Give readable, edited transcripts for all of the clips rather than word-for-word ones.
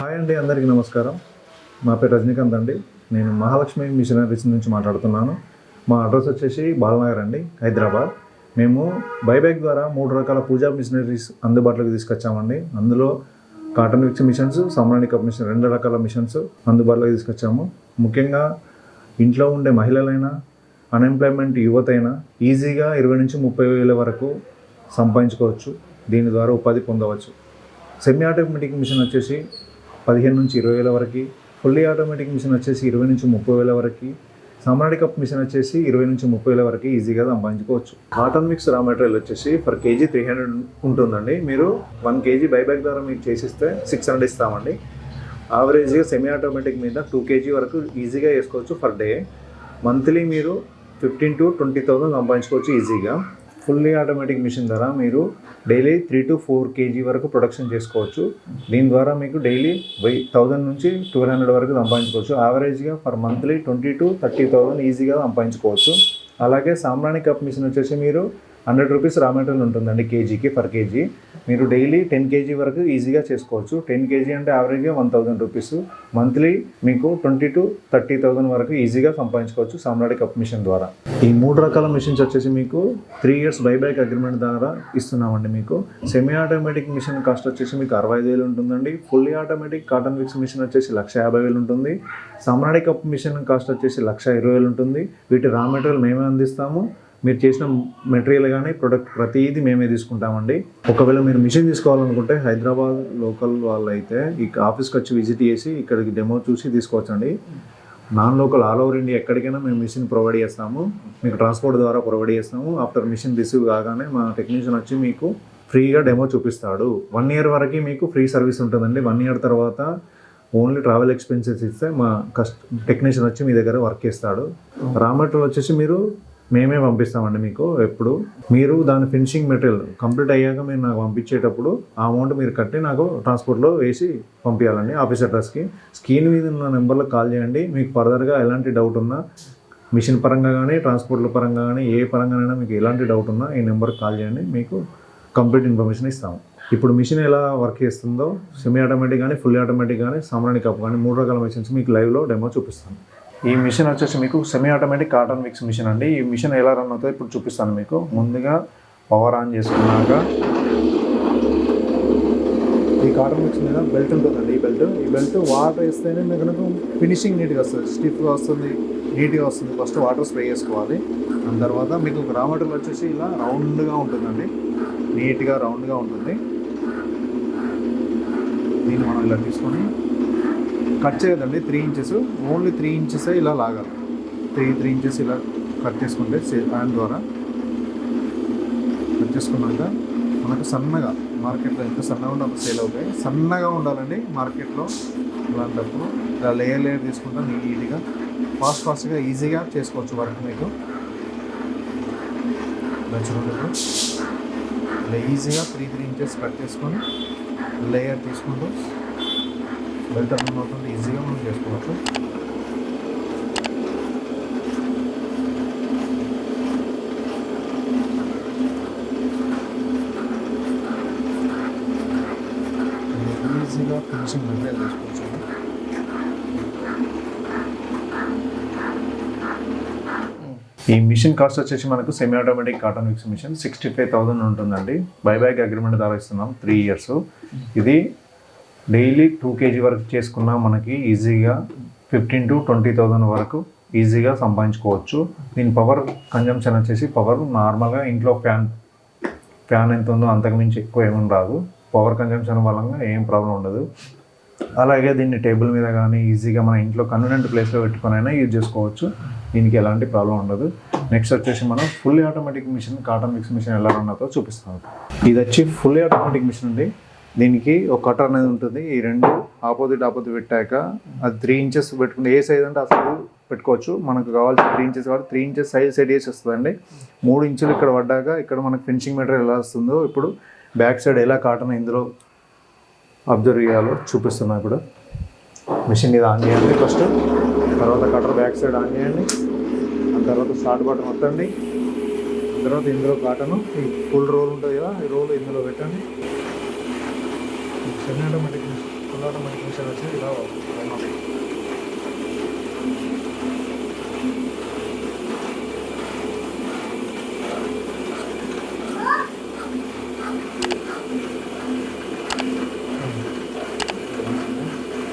Hi అండి, అందరికీ నమస్కారం. మా పేరు రజనీకాంత్ అండి. నేను మహాలక్ష్మి మిషనరీస్ నుంచి మాట్లాడుతున్నాను. మా అడ్రస్ వచ్చేసి బాలనగర్ అండి, హైదరాబాద్. మేము బైబ్యాక్ ద్వారా 3 రకాల పూజా మిషనరీస్ అందుబాటులోకి తీసుకొచ్చామండి. అందులో కాటన్ విక్స్ మిషన్స్, సామ్రాణి కప్ మిషన్ 2 రకాల మిషన్స్ అందుబాటులోకి తీసుకొచ్చాము. ముఖ్యంగా ఇంట్లో ఉండే మహిళలైనా, అన్ఎంప్లాయ్మెంట్ యువత అయినా ఈజీగా 20 నుంచి 30 వేల వరకు సంపాదించుకోవచ్చు. దీని ద్వారా ఉపాధి పొందవచ్చు. సెమీ ఆటోమేటిక్ మిషన్ వచ్చేసి 15 నుంచి 20 వేల వరకు, ఫుల్లీ ఆటోమేటిక్ మిషన్ వచ్చేసి 20 నుంచి 30 వేల వరకు, సామ్రాణి కప్ మిషన్ వచ్చేసి 20 నుంచి 30 వేల వరకు ఈజీగా సంపాదించుకోవచ్చు. కాటన్ మిక్స్ రా మెటీరియల్ వచ్చేసి పర్ కేజీ 300 ఉంటుందండి. మీరు 1 కేజీ బైబ్యాక్ ద్వారా మీకు చేసిస్తే 600 ఇస్తామండి. యావరేజ్గా సెమీ ఆటోమేటిక్ మీద 2 కేజీ వరకు ఈజీగా వేసుకోవచ్చు పర్ డే. మంత్లీ మీరు 15,000 to 20,000 సంపాదించుకోవచ్చు ఈజీగా. ఫుల్లీ ఆటోమేటిక్ మిషన్ ద్వారా మీరు డైలీ 3 to 4 కేజీ వరకు ప్రొడక్షన్ చేసుకోవచ్చు. దీని ద్వారా మీకు డైలీ 1000 నుంచి 1200 వరకు సంపాదించుకోవచ్చు. యావరేజ్గా పర్ మంత్లీ 20,000 to 30,000 ఈజీగా సంపాదించుకోవచ్చు. అలాగే సామ్రాణి కప్ మిషన్ వచ్చేసి మీరు 100 రూపీస్ రా మెటీరియల్ ఉంటుందండి కేజీకి, పర్ కేజీ. మీరు డైలీ 10 కేజీ వరకు ఈజీగా చేసుకోవచ్చు. 10 కేజీ అంటే యావరేజ్గా 1000 రూపీస్. మంత్లీ మీకు 20,000 to 30,000 వరకు ఈజీగా సంపాదించుకోవచ్చు సామ్రాణి కప్ మిషన్ ద్వారా. ఈ 3 రకాల మిషన్స్ వచ్చేసి మీకు 3 years బైబ్యాక్ అగ్రిమెంట్ ద్వారా ఇస్తున్నామండి. మీకు సెమీ ఆటోమేటిక్ మిషన్ కాస్ట్ వచ్చేసి మీకు 65,000 ఉంటుందండి. Fully automatic cotton wicks machine వచ్చేసి 1,50,000 ఉంటుంది. సామ్రాణి కప్ మిషన్ కాస్ట్ వచ్చేసి 1,20,000 ఉంటుంది. వీటి రా మెటీరియల్ మేమే అందిస్తాము. మీరు చేసిన మెటీరియల్ కానీ ప్రొడక్ట్ ప్రతిదీ మేమే తీసుకుంటామండి. ఒకవేళ మీరు మిషన్ తీసుకోవాలనుకుంటే హైదరాబాద్ లోకల్ వాళ్ళు అయితే ఈ ఆఫీస్కి వచ్చి విజిట్ చేసి ఇక్కడికి డెమో చూసి తీసుకోవచ్చండి. Non local all over India ఎక్కడికైనా మేము మిషన్ ప్రొవైడ్ చేస్తాము. మీకు ట్రాన్స్పోర్ట్ ద్వారా ప్రొవైడ్ చేస్తాము. ఆఫ్టర్ మిషన్ రిసీవ్ కాగానే మా టెక్నీషియన్ వచ్చి మీకు ఫ్రీగా డెమో చూపిస్తాడు. 1 year వరకు మీకు ఫ్రీ సర్వీస్ ఉంటుందండి. 1 year తర్వాత ఓన్లీ ట్రావెల్ ఎక్స్పెన్సెస్ ఇస్తే మా టెక్నీషియన్ వచ్చి మీ దగ్గర వర్క్ చేస్తాడు. రా మెటీరియల్ వచ్చేసి మేమే పంపిస్తామండి మీకు. ఎప్పుడు మీరు దాని ఫినిషింగ్ మెటీరియల్ కంప్లీట్ అయ్యాక మీరు నాకు పంపించేటప్పుడు ఆ అమౌంట్ మీరు కట్టి నాకు ట్రాన్స్పోర్ట్లో వేసి పంపించాలండి ఆఫీస్ అడ్రస్కి. స్క్రీన్ మీద ఉన్న నెంబర్లో కాల్ చేయండి. మీకు ఫర్దర్గా ఎలాంటి డౌట్ ఉన్నా మిషన్ పరంగా కానీ ట్రాన్స్పోర్ట్ల పరంగా కానీ ఏ పరంగానైనా మీకు ఎలాంటి డౌట్ ఉన్నా ఈ నెంబర్కి కాల్ చేయండి. మీకు కంప్లీట్ ఇన్ఫర్మేషన్ ఇస్తాము. ఇప్పుడు మిషన్ ఎలా వర్క్ చేస్తుందో సెమీ ఆటోమేటిక్ కానీ ఫుల్లీ ఆటోమేటిక్ కానీ సామ్రాణి కప్ కానీ 3 రకాల మిషన్స్ మీకు లైవ్లో డెమో చూపిస్తాను. ఈ మిషన్ వచ్చేసి మీకు semi automatic cotton wicks machine అండి. ఈ మిషన్ ఎలా రన్ అవుతుందో ఇప్పుడు చూపిస్తాను మీకు. ముందుగా పవర్ ఆన్ చేసుకున్నాక ఈ కాటన్ విక్స్ మీద బెల్ట్ ఉంటుందండి. ఈ బెల్ట్ వాటర్ వేస్తేనే మీకు ఫినిషింగ్ నీట్గా వస్తుంది, స్టిఫ్గా వస్తుంది, నీట్గా వస్తుంది. ఫస్ట్ వాటర్ స్ప్రే చేసుకోవాలి. దాని తర్వాత మీకు రా మెటీరియల్ వచ్చేసి ఇలా రౌండ్గా ఉంటుందండి, నీట్గా రౌండ్గా ఉంటుంది. దీన్ని మనం ఇలా తీసుకొని కట్ చేయదండి. 3 inches, ఓన్లీ 3 inches ఇలా లాగాలి. 3 inches ఇలా కట్ చేసుకుంటే హ్యాండ్ ద్వారా కట్ చేసుకున్నాక మనకు సన్నగా మార్కెట్లో ఎంత సన్నగా ఉంటే అంత సేల్ అవుతాయి. సన్నగా ఉండాలండి మార్కెట్లో. అలాంటప్పుడు ఇలా లేయర్ తీసుకుంటా నీట్గా ఫాస్ట్గా ఈజీగా చేసుకోవచ్చు వర్క్. మీకు చూడండి, ఇలా ఈజీగా 3 inches కట్ చేసుకొని లేయర్ తీసుకుంటూ బెల్ట్ రన్ అవుతుంది. ఈజీగా మనం చేసుకోవచ్చు. ఈజీగా ఫినిషింగ్ మెటీరియల్ చేసుకోవచ్చు. ఈ మిషన్ కాస్ట్ వచ్చేసి మనకు semi automatic cotton wicks machine 65,000 ఉంటుందండి. బైబ్యాక్ అగ్రిమెంట్ ద్వారా ఇస్తున్నాం 3 years. ఇది డైలీ 2 kg వరకు చేసుకున్నా మనకి ఈజీగా 15,000 to 20,000 వరకు ఈజీగా సంపాదించుకోవచ్చు. దీని పవర్ కన్జంప్షన్ వచ్చేసి పవర్ నార్మల్గా ఇంట్లో ఫ్యాన్ ఎంత ఉందో అంతకుమించి ఎక్కువ ఏమీ రాదు. పవర్ కన్జంప్షన్ వల్ల ఏం ప్రాబ్లం ఉండదు. అలాగే దీన్ని టేబుల్ మీద కానీ ఈజీగా మన ఇంట్లో కన్వీనియంట్ ప్లేస్లో పెట్టుకొని అయినా యూజ్ చేసుకోవచ్చు. దీనికి ఎలాంటి ప్రాబ్లం ఉండదు. నెక్స్ట్ వచ్చేసి మనం fully automatic machine cotton wicks machine ఎలా రన్ అవుతుందో చూపిస్తాం. ఇది వచ్చి ఫుల్లీ ఆటోమేటిక్ మిషన్ అండి. దీనికి ఒక కటర్ అనేది ఉంటుంది. ఈ 2 ఆపోజిట్ పెట్టాక అది 3 inches పెట్టుకుంటే ఏ సైజ్ అంటే ఆ సైజు పెట్టుకోవచ్చు. మనకు కావాల్సిన 3 inches కాబట్టి 3 inches సైజ్ సెట్ చేసి వస్తుందండి. 3 inches ఇక్కడ పడ్డాక ఇక్కడ మనకు ఫినిషింగ్ మెటీరియల్ ఎలా వస్తుందో ఇప్పుడు బ్యాక్ సైడ్ ఎలా కాటన్ ఇందులో అబ్జర్వ్ చేయాలో చూపిస్తున్నా. ఇప్పుడు మిషన్ ఇది ఆన్ చేయండి ఫస్ట్, తర్వాత కటర్ బ్యాక్ సైడ్ ఆన్ చేయండి, ఆ తర్వాత స్టార్ట్ బటన్ వత్తండి. తర్వాత ఇందులో కాటను ఈ ఫుల్ రోల్ ఉంటుంది కదా, ఈ రోల్ ఇందులో పెట్టండి. Semi automatic full automatic machine వచ్చి ఇలా రన్ అవుతుంది.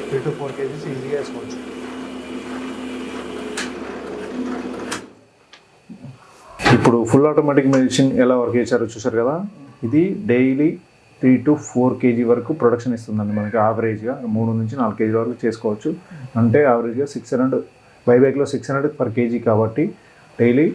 త్రీ టు 4 kgs ఈజీగా వేసుకోవచ్చు. ఇప్పుడు ఫుల్ ఆటోమేటిక్ మెషిన్ ఎలా వర్క్ చేశారో చూసారు కదా. ఇది డైలీ 3 to 4 kg వరకు ప్రొడక్షన్ ఇస్తుందండి మనకి. యావరేజ్గా 3 నుంచి 4 kg వరకు చేసుకోవచ్చు. అంటే యావరేజ్గా 600 బైబ్యాక్లో 600 per kg కాబట్టి డైలీ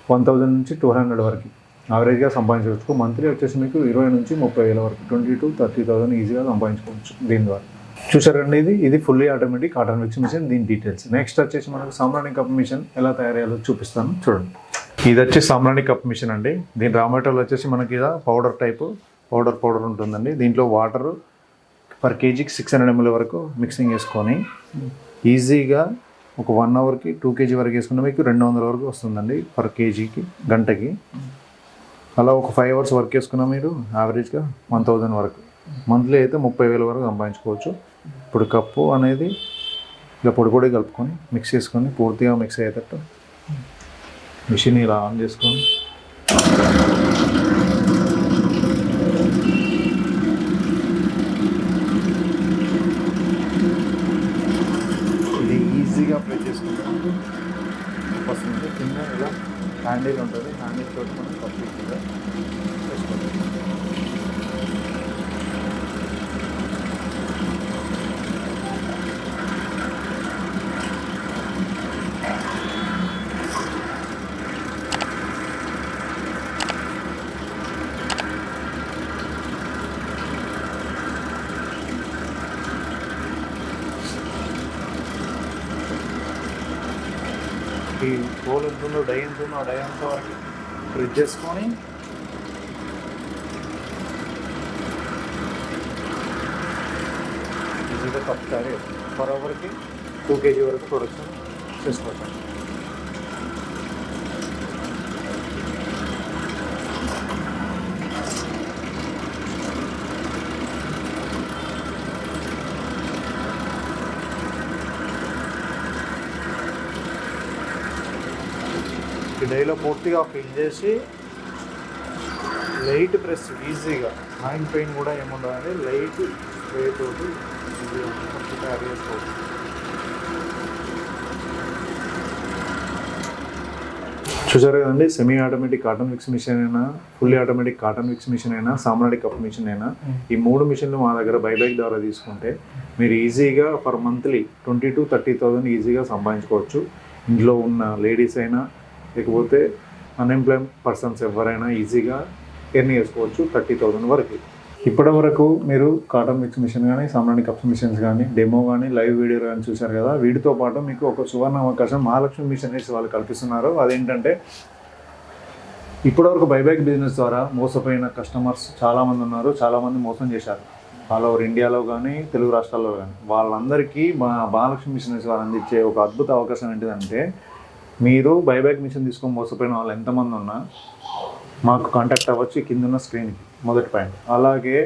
1000 నుంచి 200 వరకు యావరేజ్గా సంపాదించవచ్చు. మంత్లీ వచ్చేసి మీకు 20 నుంచి 30,000 వరకు 20 to 30,000 ఈజీగా సంపాదించుకోవచ్చు దీని ద్వారా. చూసారు కండి, ఇది fully automatic cotton mix machine. దీని డీటెయిల్స్ నెక్స్ట్ వచ్చేసి మనకు సామ్రాణి కప్ మిషన్ ఎలా తయారయ్యాలో చూపిస్తాను చూడండి. ఇది వచ్చి సామ్రాణి కప్ మిషన్ అండి. దీని రా మెటీరియల్ వచ్చేసి మనకి ఇలా పౌడర్ టైపు పౌడర్ ఉంటుందండి. దీంట్లో వాటర్ per kgకి 600 ml వరకు మిక్సింగ్ వేసుకొని ఈజీగా ఒక 1 అవర్కి 2 kg వరకు వేసుకుంటే మీకు 200 వరకు వస్తుందండి per kgకి గంటకి. అలా ఒక 5 hours వర్క్ వేసుకున్నా మీరు యావరేజ్గా 1000 వరకు, మంత్లీ అయితే 30,000 వరకు సంపాదించుకోవచ్చు. ఇప్పుడు కప్పు అనేది ఇలా పొడి కలుపుకొని మిక్స్ చేసుకొని పూర్తిగా మిక్స్ అయ్యేటట్టు మిషన్ ఇలా ఆన్ చేసుకొని ఇది ఈజీగా అప్లై చేసుకుంటాం. వస్తుంది కింద ఇలా హ్యాండిల్ ఉంటుంది. హ్యాండిల్ తోటి మనం కంప్లీట్గా వేసుకుంటాం. ఈ హోల్ ఎంత ఉందో డై ఎంత ఉందో ఆ డై అంత వరకు ప్రెస్ చేసుకొని ఈజీగా కప్తారు. పర్ అవర్కి 2 kg వరకు ప్రొడక్షన్ చేసుకోవచ్చు. డైలో పూర్తిగా ఫిల్ చేసి లైట్ ప్రెస్ ఈజీగా, హ్యాండ్ పెయిన్ కూడా ఏముండదండి. లైట్ స్ప్రే తోటి ఈజీగా తయారు చేసుకోవచ్చు. చూసారు కదండి, semi automatic cotton mix machine అయినా, fully automatic cotton mix machine అయినా, సామ్రాణి కప్ మిషన్ అయినా, ఈ 3 మిషన్లు మా దగ్గర బైబ్యాక్ ద్వారా తీసుకుంటే మీరు ఈజీగా పర్ మంత్లీ 20 to 30,000 ఈజీగా సంపాదించుకోవచ్చు. ఇంట్లో ఉన్న లేడీస్ అయినా లేకపోతే అన్ఎంప్లాయ్డ్ పర్సన్స్ ఎవరైనా ఈజీగా ఎర్న్ చేసుకోవచ్చు 30,000 వరకు. ఇప్పటి వరకు మీరు కాటన్ మిక్స్ మిషన్ కానీ, సామ్రాణి కప్స్ మిషన్స్ కానీ, డెమో కానీ, లైవ్ వీడియో కానీ చూశారు కదా. వీటితో పాటు మీకు ఒక సువర్ణ అవకాశం మహాలక్ష్మి మిషనరీస్ వాళ్ళు కల్పిస్తున్నారు. అదేంటంటే ఇప్పటివరకు బైబ్యాక్ బిజినెస్ ద్వారా మోసపోయిన కస్టమర్స్ చాలామంది ఉన్నారు. చాలామంది మోసం చేశారు ఆల్ ఓవర్ ఇండియాలో కానీ, తెలుగు రాష్ట్రాల్లో కానీ. వాళ్ళందరికీ మా మహాలక్ష్మి మిషనరీస్ వాళ్ళు అందించే ఒక అద్భుత అవకాశం ఏంటిదంటే, మీరు బైబ్యాక్ మిషన్ తీసుకొని మోసపోయిన వాళ్ళు ఎంతమంది ఉన్నా మాకు కాంటాక్ట్ అవ్వచ్చు. కింద ఉన్న స్క్రీన్కి మొదటి పాయింట్. అలాగే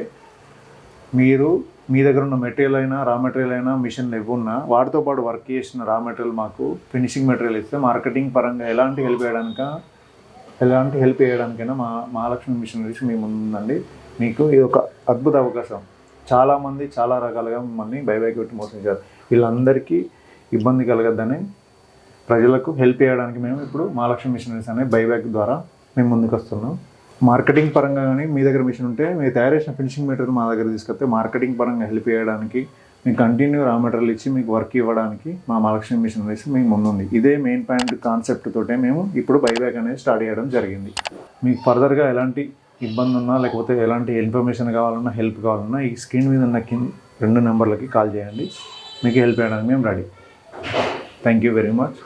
మీరు మీ దగ్గర ఉన్న మెటీరియల్ అయినా, రా మెటీరియల్ అయినా, మిషన్లు ఇవ్వన్నా వాటితో పాటు వర్క్ చేసిన రా మెటీరియల్ మాకు ఫినిషింగ్ మెటీరియల్ ఇస్తే మార్కెటింగ్ పరంగా ఎలాంటి హెల్ప్ చేయడానికైనా మా మహాలక్ష్మి మిషనరీస్ మీ ముందుందండి. మీకు ఇది ఒక అద్భుత అవకాశం. చాలామంది చాలా రకాలుగా మిమ్మల్ని బైబ్యాక్ పెట్టి మోసించారు. వీళ్ళందరికీ ఇబ్బంది కలగద్దని ప్రజలకు హెల్ప్ చేయడానికి మేము ఇప్పుడు మహాలక్ష్మి మిషనరీస్ అనే బైబ్యాక్ ద్వారా మేము ముందుకు వస్తున్నాం. మార్కెటింగ్ పరంగా కానీ మీ దగ్గర మిషన్ ఉంటే మీరు తయారు చేసిన ఫినిషింగ్ మెటీరియల్ మా దగ్గర తీసుకొస్తే మార్కెటింగ్ పరంగా హెల్ప్ చేయడానికి, మీకు కంటిన్యూ రా మెటీరియల్ ఇచ్చి మీకు వర్క్ ఇవ్వడానికి మా మహాలక్ష్మి మిషనరీస్ మీకు ముందుంది. ఇదే మెయిన్ పాయింట్ కాన్సెప్ట్ తోటే మేము ఇప్పుడు బైబ్యాక్ అనేది స్టార్ట్ చేయడం జరిగింది. మీకు ఫర్దర్గా ఎలాంటి ఇబ్బంది ఉన్నా, లేకపోతే ఎలాంటి ఇన్ఫర్మేషన్ కావాలన్నా, హెల్ప్ కావాలన్నా ఈ స్క్రీన్ మీద ఉన్న 2 నెంబర్లకి కాల్ చేయండి. మీకు హెల్ప్ చేయడానికి మేము ready. Thank you very much.